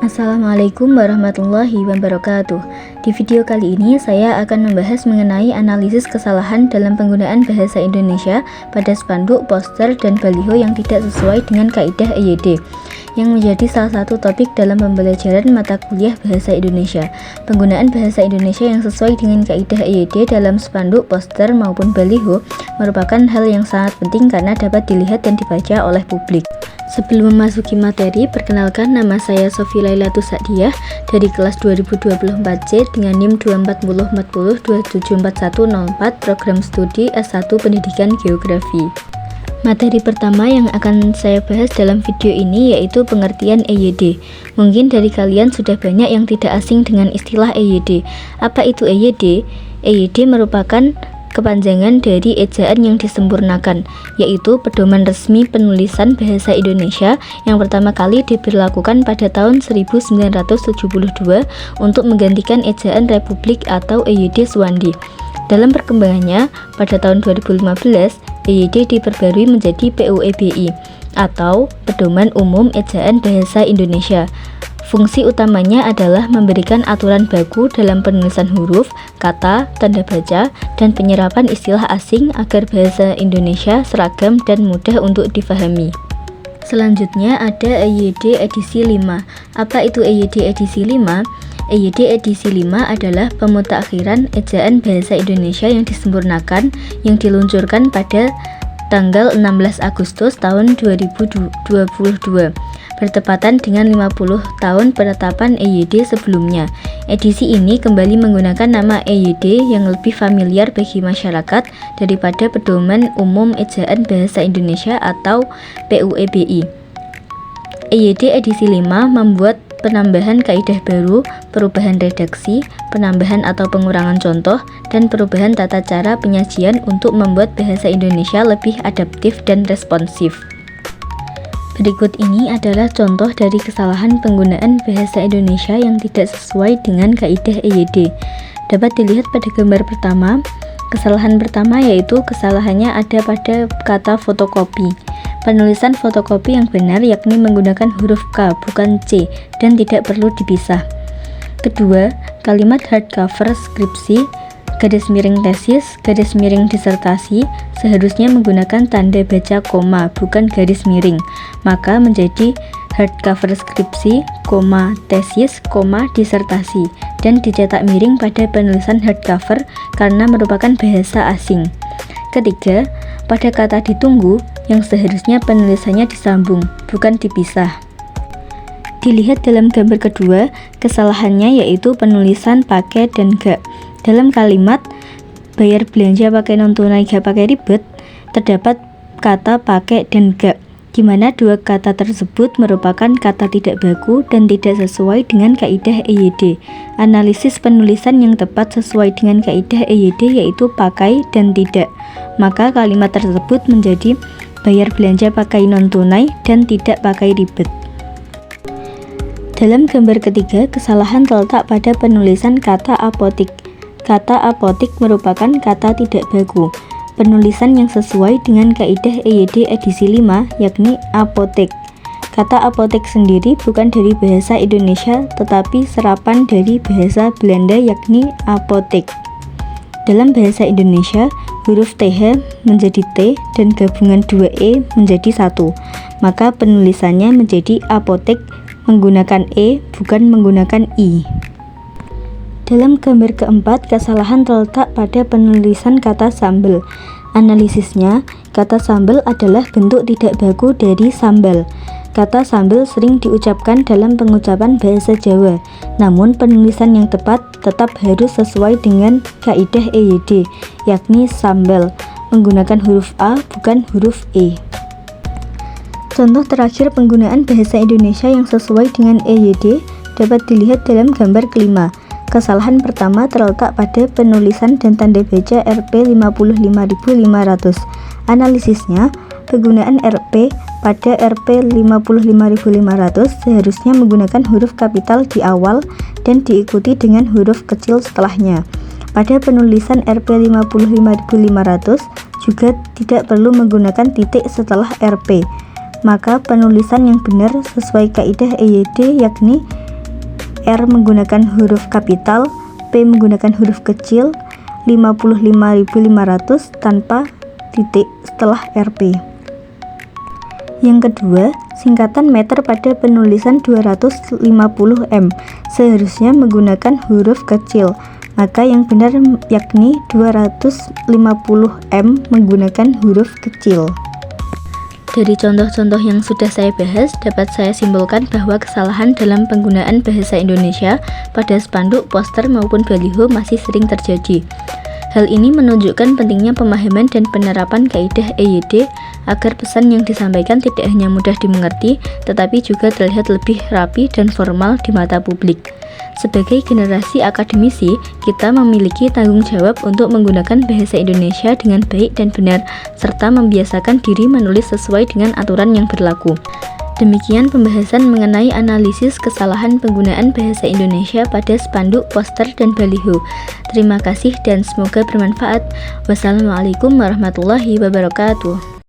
Assalamualaikum warahmatullahi wabarakatuh. Di video kali ini saya akan membahas mengenai analisis kesalahan dalam penggunaan bahasa Indonesia pada spanduk, poster, dan baliho yang tidak sesuai dengan kaidah EYD, yang menjadi salah satu topik dalam pembelajaran mata kuliah bahasa Indonesia. Penggunaan bahasa Indonesia yang sesuai dengan kaidah EYD dalam spanduk, poster, maupun baliho merupakan hal yang sangat penting karena dapat dilihat dan dibaca oleh publik. Sebelum memasuki materi, perkenalkan, nama saya Sofi Lailatus Sa'diyah dari kelas 2024C dengan NIM 24040274104 program studi S1 Pendidikan Geografi. Materi pertama yang akan saya bahas dalam video ini yaitu pengertian EYD. Mungkin dari kalian sudah banyak yang tidak asing dengan istilah EYD. Apa itu EYD? EYD merupakan kepanjangan dari ejaan yang disempurnakan, yaitu Pedoman Resmi Penulisan Bahasa Indonesia yang pertama kali diberlakukan pada tahun 1972 untuk menggantikan ejaan Republik atau EYD Suwandi. Dalam perkembangannya, pada tahun 2015, EYD diperbarui menjadi PUEBI atau Pedoman Umum Ejaan Bahasa Indonesia. Fungsi utamanya adalah memberikan aturan baku dalam penulisan huruf, kata, tanda baca, dan penyerapan istilah asing agar bahasa Indonesia seragam dan mudah untuk difahami. Selanjutnya ada EYD edisi 5. Apa itu EYD edisi 5? EYD edisi 5 adalah pemutakhiran ejaan bahasa Indonesia yang disempurnakan yang diluncurkan pada tanggal 16 Agustus tahun 2022. Bertepatan dengan 50 tahun penetapan EYD sebelumnya. Edisi ini kembali menggunakan nama EYD yang lebih familiar bagi masyarakat daripada Pedoman Umum Ejaan Bahasa Indonesia atau PUEBI. EYD edisi 5 membuat penambahan kaidah baru, perubahan redaksi, penambahan atau pengurangan contoh, dan perubahan tata cara penyajian untuk membuat bahasa Indonesia lebih adaptif dan responsif. Berikut ini adalah contoh dari kesalahan penggunaan bahasa Indonesia yang tidak sesuai dengan kaidah EYD. Dapat dilihat pada gambar pertama. Kesalahan pertama yaitu kesalahannya ada pada kata fotokopi. Penulisan fotokopi yang benar yakni menggunakan huruf K bukan C dan tidak perlu dipisah. Kedua, kalimat hardcover skripsi garis miring tesis, garis miring disertasi seharusnya menggunakan tanda baca koma, bukan garis miring. Maka menjadi hardcover skripsi, tesis, disertasi, dan dicetak miring pada penulisan hardcover karena merupakan bahasa asing. Ketiga, pada kata ditunggu yang seharusnya penulisannya disambung, bukan dipisah. Dilihat dalam gambar kedua, kesalahannya yaitu penulisan pakai dan gak. Dalam kalimat bayar belanja pakai non tunai gak pakai ribet, terdapat kata pakai dan gak, di mana dua kata tersebut merupakan kata tidak baku dan tidak sesuai dengan kaidah EYD. Analisis penulisan yang tepat sesuai dengan kaidah EYD yaitu pakai dan tidak. Maka kalimat tersebut menjadi bayar belanja pakai non tunai dan tidak pakai ribet. Dalam gambar ketiga, kesalahan terletak pada penulisan kata apotik. Kata apotik merupakan kata tidak baku. Penulisan yang sesuai dengan kaidah EYD edisi 5 yakni apotek. Kata apotek sendiri bukan dari bahasa Indonesia tetapi serapan dari bahasa Belanda yakni apotek. Dalam bahasa Indonesia, huruf TH menjadi T dan gabungan 2E menjadi 1. Maka penulisannya menjadi apotek menggunakan E bukan menggunakan I. Dalam gambar keempat, kesalahan terletak pada penulisan kata sambal. Analisisnya, kata sambal adalah bentuk tidak baku dari sambal. Kata sambal sering diucapkan dalam pengucapan bahasa Jawa, namun penulisan yang tepat tetap harus sesuai dengan kaidah EYD, yakni sambal, menggunakan huruf A bukan huruf E. Contoh terakhir penggunaan bahasa Indonesia yang sesuai dengan EYD dapat dilihat dalam gambar kelima. Kesalahan pertama terletak pada penulisan dan tanda baca Rp 55.500. Analisisnya, penggunaan Rp pada Rp 55.500 seharusnya menggunakan huruf kapital di awal dan diikuti dengan huruf kecil setelahnya. Pada penulisan Rp 55.500 juga tidak perlu menggunakan titik setelah Rp. Maka penulisan yang benar sesuai kaidah EYD yakni R menggunakan huruf kapital, P menggunakan huruf kecil, 55.500 tanpa titik setelah Rp. Yang kedua, singkatan meter pada penulisan 250 m seharusnya menggunakan huruf kecil, maka yang benar yakni 250 m menggunakan huruf kecil. Dari contoh-contoh yang sudah saya bahas, dapat saya simpulkan bahwa kesalahan dalam penggunaan bahasa Indonesia pada spanduk, poster, maupun baliho masih sering terjadi. Hal ini menunjukkan pentingnya pemahaman dan penerapan kaidah EYD agar pesan yang disampaikan tidak hanya mudah dimengerti, tetapi juga terlihat lebih rapi dan formal di mata publik. Sebagai generasi akademisi, kita memiliki tanggung jawab untuk menggunakan bahasa Indonesia dengan baik dan benar, serta membiasakan diri menulis sesuai dengan aturan yang berlaku. Demikian pembahasan mengenai analisis kesalahan penggunaan bahasa Indonesia pada spanduk, poster, dan baliho. Terima kasih dan semoga bermanfaat. Wassalamualaikum warahmatullahi wabarakatuh.